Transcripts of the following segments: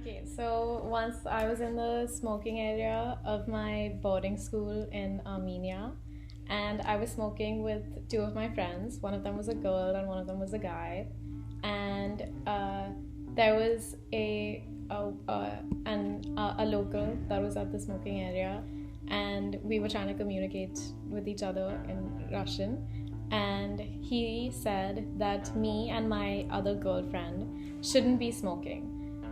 Okay, so once I was in the smoking area of my boarding school in Armenia, and I was smoking with two of my friends. One of them was a girl, and one of them was a guy. And there was a local that was at the smoking area, and we were trying to communicate with each other in Russian. And he said that me and my other girlfriend shouldn't be smoking.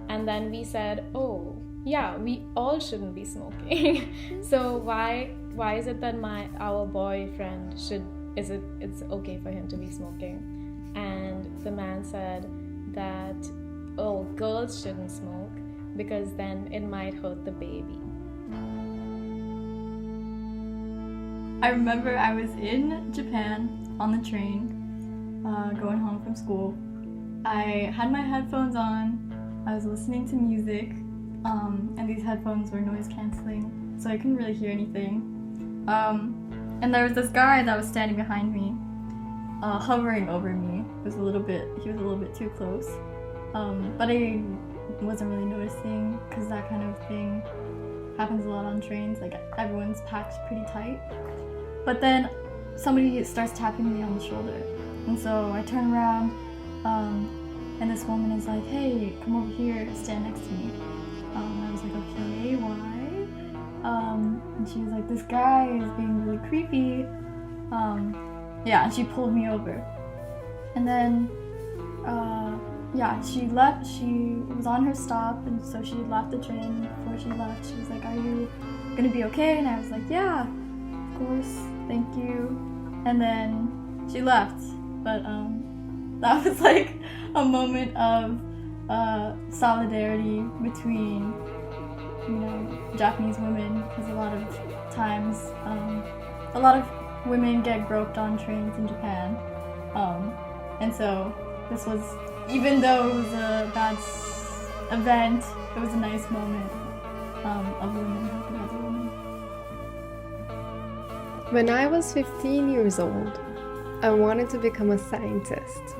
And then we said, oh, yeah, we all shouldn't be smoking. So why is it that our boyfriend it's okay for him to be smoking? And the man said that, oh, girls shouldn't smoke because then it might hurt the baby. I remember I was in Japan on the train, going home from school. I had my headphones on, I was listening to music, and these headphones were noise cancelling, so I couldn't really hear anything. And there was this guy that was standing behind me, hovering over me. He was a little bit too close, but I wasn't really noticing because that kind of thing happens a lot on trains. Like, everyone's packed pretty tight. But then somebody starts tapping me on the shoulder, and so I turn around, and this woman is like, "Hey, come over here, stand next to me." I was like, "Okay, why?" And she was like, "This guy is being really creepy." Yeah, and she pulled me over. And then, she left. She was on her stop, and so she left the train. Before she left, she was like, "Are you gonna be okay?" And I was like, "Yeah, of course, thank you." And then she left. But that was like a moment of solidarity between, Japanese women, because a lot of times, a lot of women get groped on trains in Japan, and so this was, even though it was a bad event, it was a nice moment of women helping other women. When I was 15 years old, I wanted to become a scientist.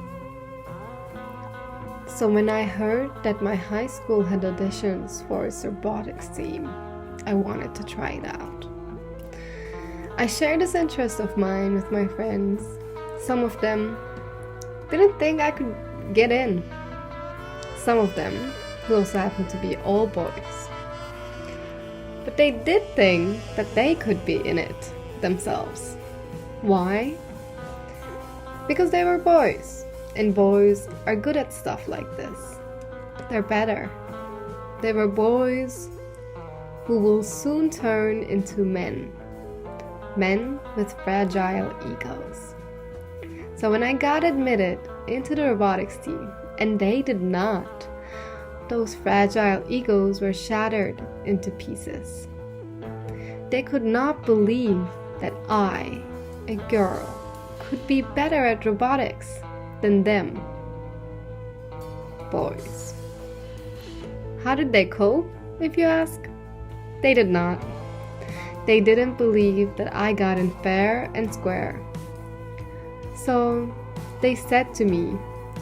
So when I heard that my high school had auditions for its robotics team, I wanted to try it out. I shared this interest of mine with my friends. Some of them didn't think I could get in. Some of them, who also happened to be all boys. But they did think that they could be in it themselves. Why? Because they were boys, and boys are good at stuff like this. They're better. They were boys who will soon turn into men. Men with fragile egos. So when I got admitted into the robotics team, and they did not, those fragile egos were shattered into pieces. They could not believe that I, a girl, could be better at robotics than them, boys. How did they cope, if you ask? They did not. They didn't believe that I got in fair and square. So they said to me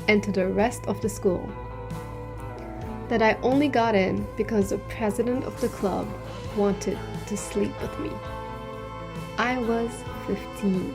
and to the rest of the school that I only got in because the president of the club wanted to sleep with me. I was 15.